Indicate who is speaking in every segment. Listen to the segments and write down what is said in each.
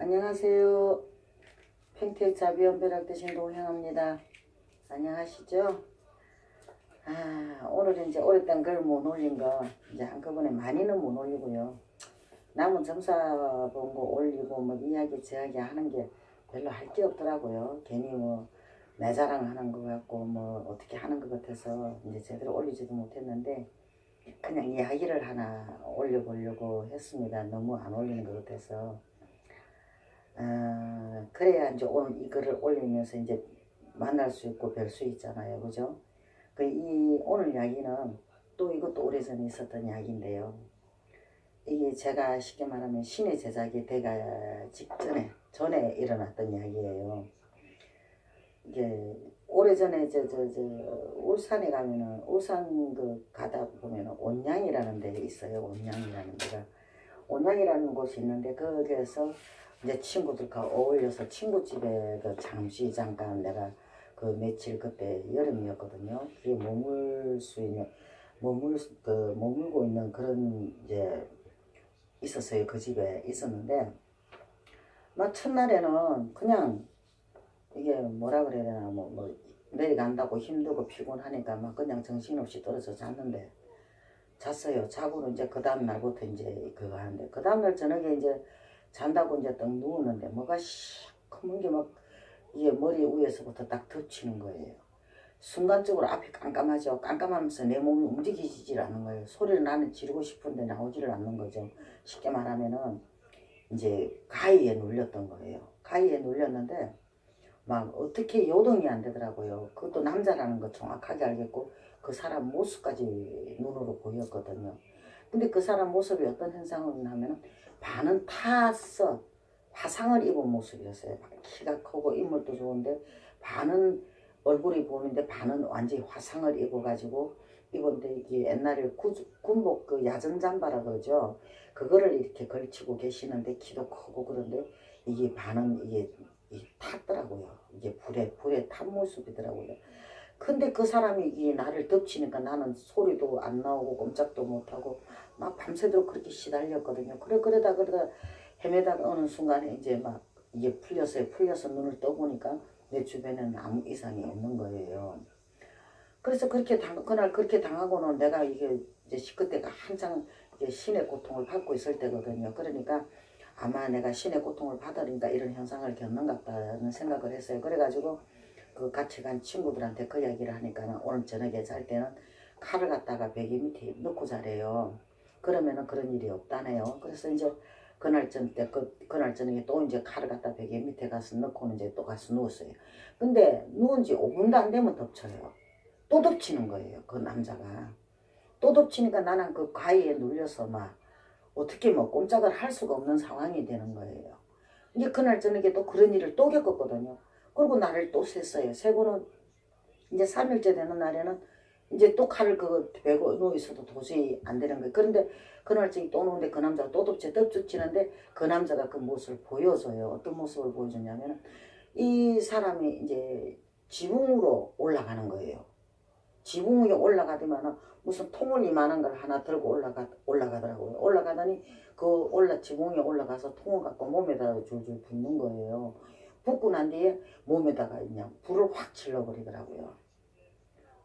Speaker 1: 안녕하세요. 팽택 자비연벼락 드신 동향입니다. 안녕하시죠? 오늘은 이제 오랫동안 글 못 올린 거 이제 한꺼번에 많이는 못 올리고요. 남은 점사 본 거 올리고 뭐 이야기 저야기 하는 게 별로 할 게 없더라고요. 괜히 뭐 내 자랑하는 것 같고 뭐 어떻게 하는 것 같아서 이제 제대로 올리지도 못했는데 그냥 이야기를 하나 올려보려고 했습니다. 너무 안 올리는 것 같아서. 그래야 이제 오늘 이거를 올리면서 이제 만날 수 있고 뵐 수 있잖아요. 그죠? 이 오늘 이야기는 또 이것도 오래전에 있었던 이야기인데요. 이게 제가 쉽게 말하면 신의 제작이 되가 전에 일어났던 이야기예요. 이게 오래전에 울산에 가면은 울산 가다 보면은 온양이라는 데 있어요. 온양이라는 데가. 온양이라는 곳이 있는데 거기에서 이제 친구들과 어울려서 친구집에 잠깐 내가 며칠 그때 여름이었거든요. 그게 머물고 있는 그런 이제 있었어요. 그 집에 있었는데 막 첫날에는 그냥 이게 뭐라 그래야 되나 뭐 내려간다고 힘들고 피곤하니까 막 그냥 정신없이 떨어져 잤는데 잤어요. 자고는 이제 그 다음 날부터 이제 그거 하는데 그 다음 날 저녁에 이제 잔다고 이제 딱 누웠는데 뭐가 시커먼 게 막 이게 머리 위에서부터 딱 덮치는 거예요. 순간적으로 앞이 깜깜하죠. 깜깜하면서 내 몸이 움직이지질 않는 거예요. 소리를 나는 지르고 싶은데 나오지를 않는 거죠. 쉽게 말하면은 이제 가위에 눌렸던 거예요. 가위에 눌렸는데 막 어떻게 요동이 안 되더라고요. 그것도 남자라는 거 정확하게 알겠고 그 사람 모습까지 눈으로 보였거든요. 근데 그 사람 모습이 어떤 현상이냐면 반은 탔어. 화상을 입은 모습이었어요. 키가 크고 인물도 좋은데 반은 얼굴이 보이는데 반은 완전히 화상을 입어가지고 입었는데 이게 옛날에 군복 야전 잠바라 그러죠. 그거를 이렇게 걸치고 계시는데 키도 크고 그런데 이게 반은 이게 탔더라고요. 이게 불에 탄 모습이더라고요. 근데 그 사람이 이게 나를 덮치니까 나는 소리도 안 나오고 꼼짝도 못하고 막 밤새도록 그렇게 시달렸거든요. 그러다 헤매다가 어느 순간에 이제 막 이게 풀렸어요. 풀려서 눈을 떠보니까 내 주변에는 아무 이상이 없는 거예요. 그래서 그날 그렇게 당하고는 내가 이게 이제 그때가 한창 이제 신의 고통을 받고 있을 때거든요. 그러니까 아마 내가 신의 고통을 받으니까 이런 현상을 겪는 것 같다는 생각을 했어요. 그래가지고 같이 간 친구들한테 그 이야기를 하니까 오늘 저녁에 잘 때는 칼을 갖다가 베개 밑에 넣고 자래요. 그러면은 그런 일이 없다네요. 그래서 이제 그날 저녁에 또 이제 칼을 갖다 베개 밑에 가서 넣고는 이제 또 가서 누웠어요. 근데 누운 지 5분도 안 되면 덮쳐요. 또 덮치는 거예요. 그 남자가. 또 덮치니까 나는 그 가위에 눌려서 막 어떻게 뭐 꼼짝을 할 수가 없는 상황이 되는 거예요. 이제 그날 저녁에 또 그런 일을 또 겪었거든요. 그리고 나를 또 셌어요. 세고는 이제 3일째 되는 날에는 이제 또 칼을 베고 누워 있어도 도저히 안 되는 거예요. 그런데 그날 저기 또 누운데 그 남자가 또 덮치는데 그 남자가 그 모습을 보여줘요. 어떤 모습을 보여줬냐면 이 사람이 이제 지붕으로 올라가는 거예요. 지붕 위에 올라가더만은 무슨 통을 이만한 걸 하나 들고 올라가더라고요. 올라가더니 지붕 위에 올라가서 통을 갖고 몸에다 줄줄 붓는 거예요. 붓고 난 뒤에 몸에다가 그냥 불을 확 질러버리더라고요.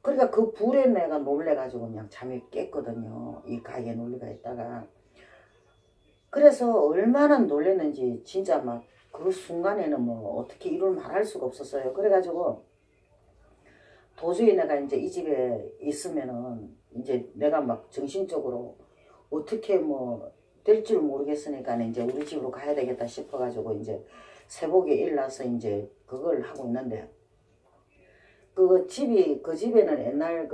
Speaker 1: 그러니까 그 불에 내가 놀래가지고 그냥 잠이 깼거든요. 이 가게 놀리가 있다가. 그래서 얼마나 놀랬는지 진짜 막 그 순간에는 뭐 어떻게 이를 말할 수가 없었어요. 그래가지고 도저히 내가 이제 이 집에 있으면은 이제 내가 막 정신적으로 어떻게 뭐 될 줄 모르겠으니까 이제 우리 집으로 가야 되겠다 싶어가지고 이제 새벽에 일어나서 이제 그걸 하고 있는데 그 집에는 옛날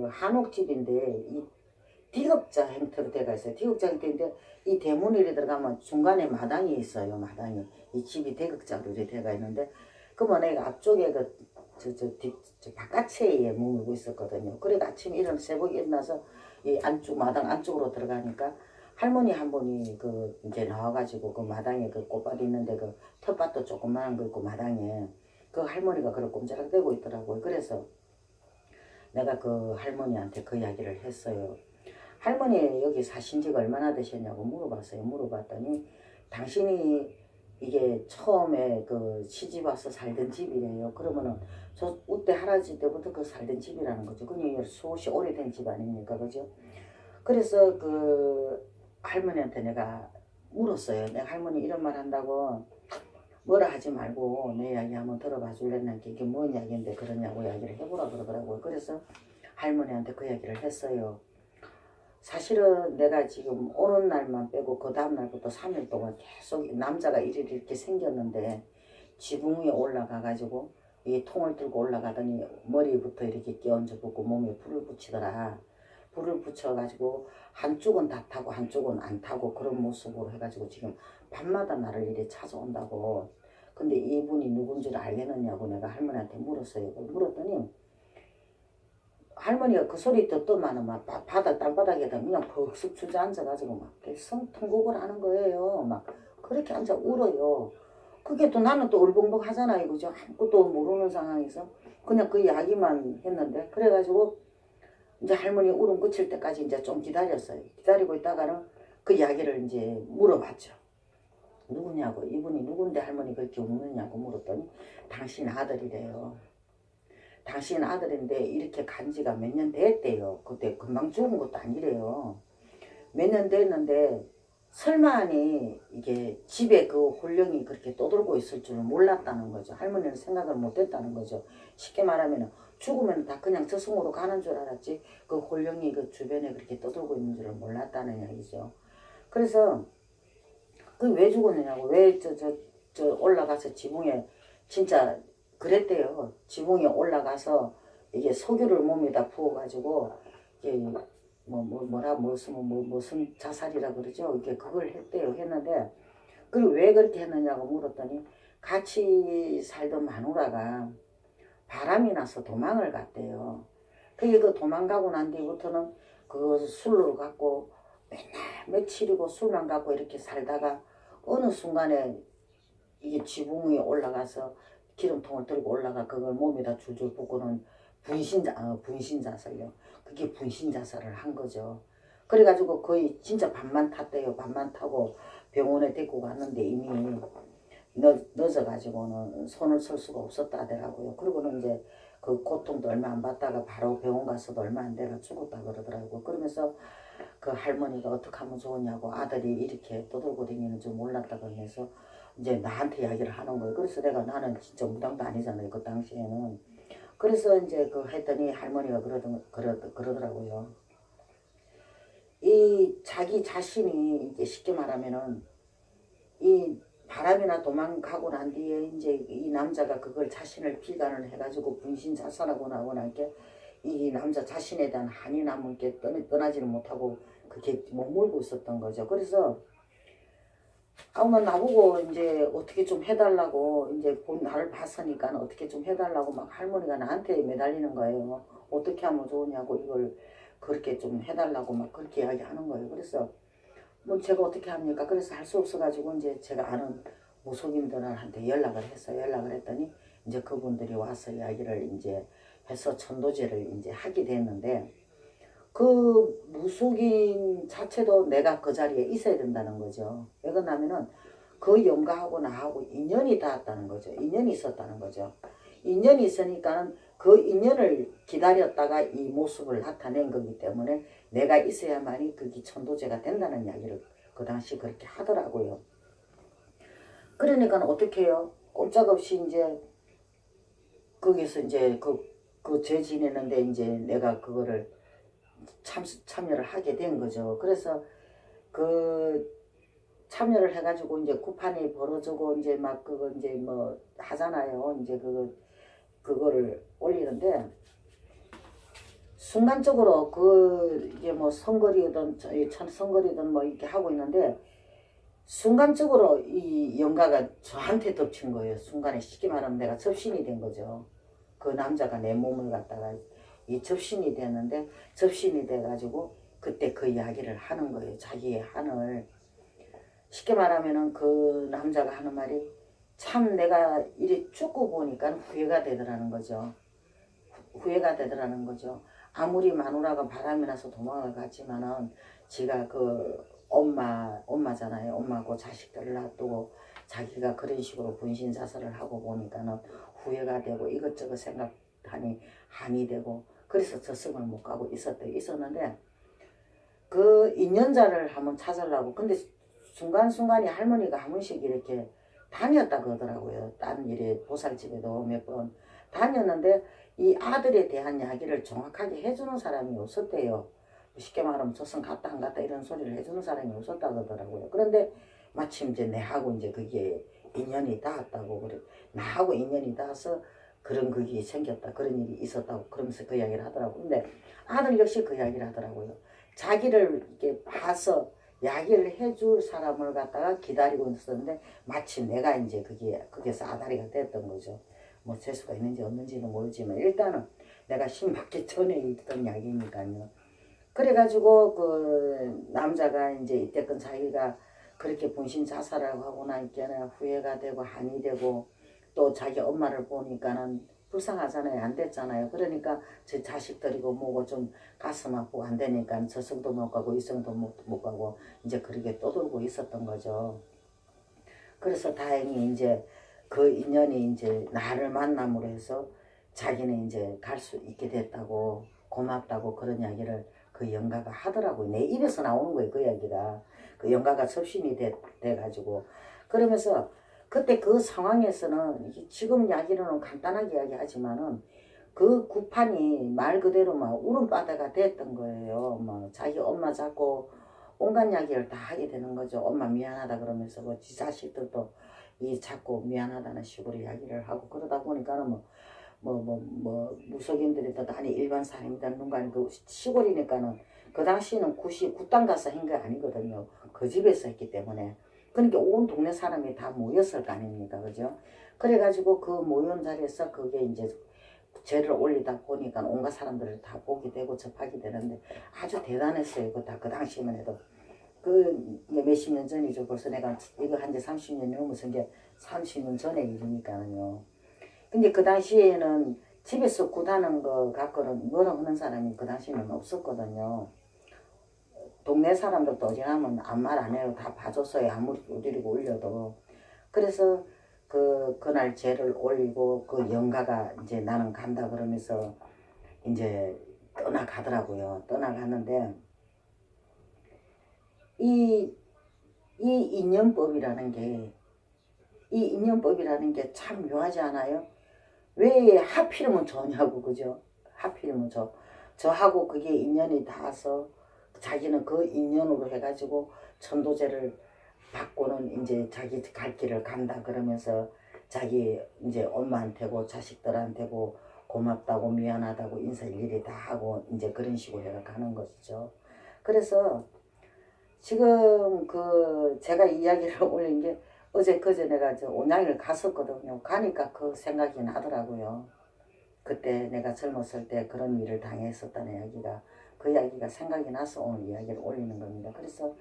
Speaker 1: 한옥집인데 이 디귿자 형태로 되어 있어요. 디귿자 형태인데 이 대문에 들어가면 중간에 마당이 있어요. 마당이 이 집이 디귿자로 되어 있는데 그러면 내가 앞쪽에 바깥에 머물고 있었거든요. 그래 아침에 새벽에 일어나서 이 마당 안쪽으로 들어가니까 할머니 한 분이 이제 나와가지고 그 마당에 꽃밭이 있는데 텃밭도 조그만한 거 있고 마당에 그 할머니가 그걸 꼼지락대고 있더라고요. 그래서 내가 그 할머니한테 그 이야기를 했어요. 할머니 여기 사신 지가 얼마나 되셨냐고 물어봤어요. 물어봤더니 당신이 이게 처음에 그 시집 와서 살던 집이래요. 그러면은 저 우때 할아버지 때부터 그 살던 집이라는 거죠. 그냥 수없이 오래된 집 아닙니까, 그죠? 그래서 그 할머니한테 내가 물었어요. 내가 할머니 이런 말 한다고 뭐라 하지 말고 내 이야기 한번 들어봐 줄래나, 이게 뭔 이야기인데 그러냐고 이야기를 해보라 그러더라고요. 그래서 할머니한테 그 이야기를 했어요. 사실은 내가 지금 오는 날만 빼고 그 다음 날부터 3일 동안 계속 남자가 이렇게 생겼는데 지붕 위에 올라가 가지고 이 통을 들고 올라가더니 머리부터 이렇게 끼얹어 붙고 몸에 불을 붙이더라. 불을 붙여 가지고 한쪽은 다 타고 한쪽은 안 타고 그런 모습으로 해가지고 지금 밤마다 나를 이래 찾아온다고. 근데 이분이 누군지를 알겠느냐고 내가 할머니한테 물었어요. 물었더니 할머니가 그 소리 듣더만은 막 바다 땅바닥에다 그냥 벅석 주저앉아가지고 막 성통곡을 하는 거예요. 막 그렇게 앉아 울어요. 그게 또 나는 또 울벙벙 하잖아요. 그죠? 아무것도 모르는 상황에서 그냥 그 이야기만 했는데, 그래가지고 이제 할머니 울음 그칠 때까지 이제 좀 기다렸어요. 기다리고 있다가는 그 이야기를 이제 물어봤죠. 누구냐고. 이분이 누군데 할머니 그렇게 우느냐고 물었더니 당신 아들이래요. 당신 아들인데 이렇게 간 지가 몇 년 됐대요. 그때 금방 죽은 것도 아니래요. 몇 년 됐는데 설마니 이게 집에 그 홀령이 그렇게 떠돌고 있을 줄은 몰랐다는 거죠. 할머니는 생각을 못했다는 거죠. 쉽게 말하면 죽으면 다 그냥 저승으로 가는 줄 알았지 그 홀령이 그 주변에 그렇게 떠돌고 있는 줄은 몰랐다는 이야기죠. 그래서 그 왜 죽었느냐고, 왜 저 올라가서 지붕에 진짜 그랬대요. 지붕에 올라가서 이게 석유를 몸에다 부어가지고 이게 무슨 자살이라 그러죠. 이게 그걸 했대요. 했는데 그리고 왜 그렇게 했느냐고 물었더니 같이 살던 마누라가 바람이 나서 도망을 갔대요. 그게 그 도망가고 난 뒤부터는 그 술로 갖고 맨날 며칠이고 술만 갖고 이렇게 살다가 어느 순간에 이게 지붕 위에 올라가서 기름통을 들고 올라가 그걸 몸에다 줄줄 붓고는 분신자살요. 그게 분신자살을 한 거죠. 그래가지고 거의 진짜 밤만 탔대요. 밤만 타고 병원에 데리고 갔는데 이미 늦어가지고는 손을 쓸 수가 없었다 하더라고요. 그리고는 이제 그 고통도 얼마 안 받다가 바로 병원 가서도 얼마 안 돼가 죽었다 그러더라고요. 그러면서 그 할머니가 어떻게 하면 좋으냐고, 아들이 이렇게 떠돌고 다니는 줄 몰랐다 그러면서 이제 나한테 이야기를 하는 거예요. 그래서 내가 나는 진짜 무당도 아니잖아요. 그 당시에는. 그래서 이제 그 했더니 할머니가 그러더라고요. 이 자기 자신이 이제 쉽게 말하면은 이 바람이나 도망가고 난 뒤에 이제 이 남자가 그걸 자신을 비관을 해가지고 분신 자살하고 나고 나니까 이 남자 자신에 대한 한이 남은 게 떠나지를 못하고 그렇게 머물고 있었던 거죠. 그래서 아마 나보고 이제 어떻게 좀 해달라고, 이제 나를 봤으니까 어떻게 좀 해달라고 막 할머니가 나한테 매달리는 거예요. 어떻게 하면 좋으냐고, 이걸 그렇게 좀 해달라고 막 그렇게 이야기하는 거예요. 그래서 뭐 제가 어떻게 합니까? 그래서 할 수 없어가지고 이제 제가 아는 무속인들한테 연락을 했어요. 연락을 했더니 이제 그분들이 와서 이야기를 이제 해서 천도제를 이제 하게 됐는데, 그 무속인 자체도 내가 그 자리에 있어야 된다는 거죠. 왜 그러냐면은 그 영가하고 나하고 인연이 닿았다는 거죠. 인연이 있었다는 거죠. 인연이 있으니까는 그 인연을 기다렸다가 이 모습을 나타낸 거기 때문에 내가 있어야만이 그게 천도제가 된다는 이야기를 그 당시 그렇게 하더라고요. 그러니까 어떻게 해요? 꼼짝없이 이제 거기서 이제 그 죄 지내는데 이제 내가 그거를 참여를 하게 된 거죠. 그래서 그 참여를 해가지고 이제 구판이 벌어지고 이제 막 그거 이제 뭐 하잖아요. 이제 그거를 올리는데 순간적으로 이게 뭐 선거리든 선거리든 뭐 이렇게 하고 있는데 순간적으로 이 영가가 저한테 덮친 거예요. 순간에 쉽게 말하면 내가 접신이 된 거죠. 그 남자가 내 몸을 갖다가 이 접신이 됐는데, 접신이 돼가지고 그때 그 이야기를 하는 거예요. 자기의 한을. 쉽게 말하면은 그 남자가 하는 말이 참 내가 이리 죽고 보니까 후회가 되더라는 거죠. 후회가 되더라는 거죠. 아무리 마누라가 바람이 나서 도망을 갔지만은 지가 그 엄마잖아요. 엄마고 자식들을 놔두고 자기가 그런 식으로 분신 자살을 하고 보니까는 후회가 되고 이것저것 생각하니 한이 되고 그래서 저승을 못 가고 있었는데 그 인연자를 한번 찾으려고 근데 순간순간에 할머니가 한 번씩 이렇게 다녔다 그러더라고요. 딴 일에 보살집에도 몇 번 다녔는데 이 아들에 대한 이야기를 정확하게 해주는 사람이 없었대요. 쉽게 말하면 저승 갔다 안 갔다 이런 소리를 해주는 사람이 없었다 그러더라고요. 그런데 마침 이제 내하고 이제 그게 인연이 닿았다고 그래. 나하고 인연이 닿아서 그런 그게 생겼다. 그런 일이 있었다고 그러면서 그 이야기를 하더라고요. 근데 아들 역시 그 이야기를 하더라고요. 자기를 이렇게 봐서 이야기를 해줄 사람을 갖다가 기다리고 있었는데 마침 내가 이제 그게서 아다리가 됐던 거죠. 뭐 재수가 있는지 없는지는 모르지만 일단은 내가 신 받기 전에 있던 이야기니까요. 그래가지고 그 남자가 이제 이때껏 자기가 그렇게 분신 자살을 하고 나니까는 후회가 되고 한이 되고 또 자기 엄마를 보니까는 불쌍하잖아요. 안 됐잖아요. 그러니까 제 자식들이고 뭐고 좀 가슴 아프고 안 되니까 저승도 못 가고 이승도 못 가고 이제 그렇게 떠돌고 있었던 거죠. 그래서 다행히 이제 그 인연이 이제 나를 만남으로 해서 자기는 이제 갈 수 있게 됐다고 고맙다고 그런 이야기를 그 영가가 하더라고요. 내 입에서 나오는 거예요. 그 이야기가. 그 영가가 접신이 돼가지고 그러면서 그때 그 상황에서는 지금 이야기로는 간단하게 이야기하지만은 그 구판이 말 그대로 막 울음바다가 됐던 거예요. 막 자기 엄마 잡고 온갖 이야기를 다 하게 되는 거죠. 엄마 미안하다 그러면서 지 자식들도 이 자꾸 미안하다는 식으로 이야기를 하고 그러다 보니까는 무속인들이든 아니 일반 사람이든 누가 그 시골이니까는 그 당시에는 굿이 굿당 가서 한 게 아니거든요. 그 집에서 했기 때문에. 그러니까 온 동네 사람이 다 모였을 거 아닙니까, 그죠? 그래가지고 그 모인 자리에서 그게 이제 죄를 올리다 보니까 온갖 사람들을 다 보게 되고 접하게 되는데 아주 대단했어요. 그 당시만 해도. 그 몇십 년 전이죠. 벌써 내가 이거 한 지 30년 넘어서 이게 30년 전의 일이니까요. 근데 그 당시에는 집에서 굿하는 거 갖고는 뭐라 하는 사람이 그 당시에는 없었거든요. 동네 사람들도 어지간하면 아무 말 안 해요. 다 봐줬어요. 아무리 두드리고 올려도. 그래서 그날 죄를 올리고 그 영가가 이제 나는 간다 그러면서 이제 떠나가더라고요. 떠나갔는데 이 인연법이라는 게 참 묘하지 않아요? 왜 하필이면 저냐고 그죠? 하필이면 저하고 그게 인연이 닿아서 자기는 그 인연으로 해가지고 천도제를 받고는 이제 자기 갈 길을 간다 그러면서 자기 이제 엄마한테고 자식들한테고 고맙다고 미안하다고 인사 일일이 다 하고 이제 그런 식으로 해가 가는 것이죠. 그래서 지금 제가 이야기를 올린 게 어제 그제 내가 온양을 갔었거든요. 가니까 그 생각이 나더라고요. 그때 내가 젊었을 때 그런 일을 당했었다는 이야기가 그 이야기가 생각이 나서 오늘 이야기를 올리는 겁니다. 그래서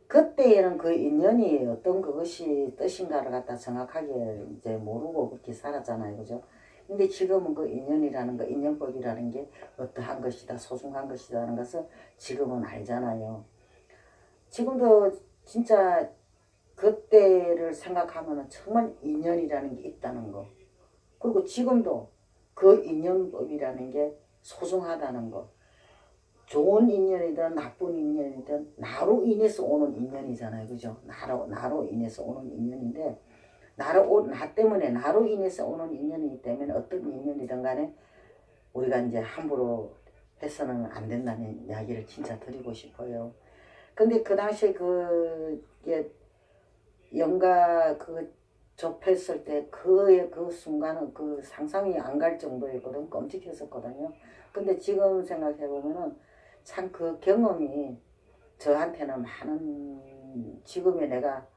Speaker 1: 그때에는 그 인연이 어떤 그것이 뜻인가를 갖다 정확하게 이제 모르고 그렇게 살았잖아요. 그죠? 근데 지금은 그 인연이라는 거, 인연법이라는 게 어떠한 것이다, 소중한 것이라는 것을 지금은 알잖아요. 지금도 진짜 그때를 생각하면 정말 인연이라는 게 있다는 거. 그리고 지금도 그 인연법이라는 게 소중하다는 거. 좋은 인연이든 나쁜 인연이든 나로 인해서 오는 인연이잖아요. 그죠? 나로 인해서 오는 인연인데 나 때문에 나로 인해서 오는 인연이기 때문에 어떤 인연이든 간에 우리가 이제 함부로 해서는 안 된다는 이야기를 진짜 드리고 싶어요. 근데 그 당시에 그게 영가 접했을 때 그 순간은 그 상상이 안 갈 정도의 그런 끔찍했었거든요. 근데 지금 생각해보면은 참 그 경험이 저한테는 많은 지금의 내가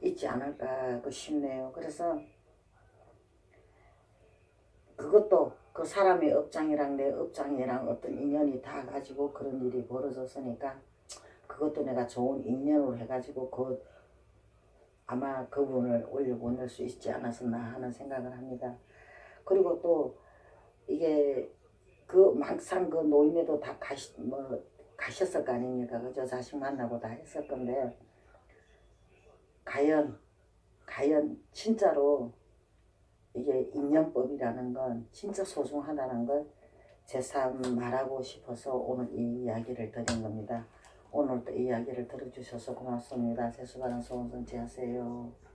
Speaker 1: 있지 않을까 싶네요. 그래서 그것도 그 사람의 업장이랑 내 업장이랑 어떤 인연이 다 가지고 그런 일이 벌어졌으니까 그것도 내가 좋은 인연으로 해가지고 아마 그분을 올려보낼 수 있지 않았었나 하는 생각을 합니다. 그리고 또 이게 막상 그 노인에도 다 가셨을 거 아닙니까? 그저 자식 만나고 다 했을 건데 과연 진짜로 이게 인연법이라는 건 진짜 소중하다는 걸 제삼 말하고 싶어서 오늘 이 이야기를 드린 겁니다. 오늘도 이 이야기를 들어주셔서 고맙습니다. 재수받은 소원성취하세요.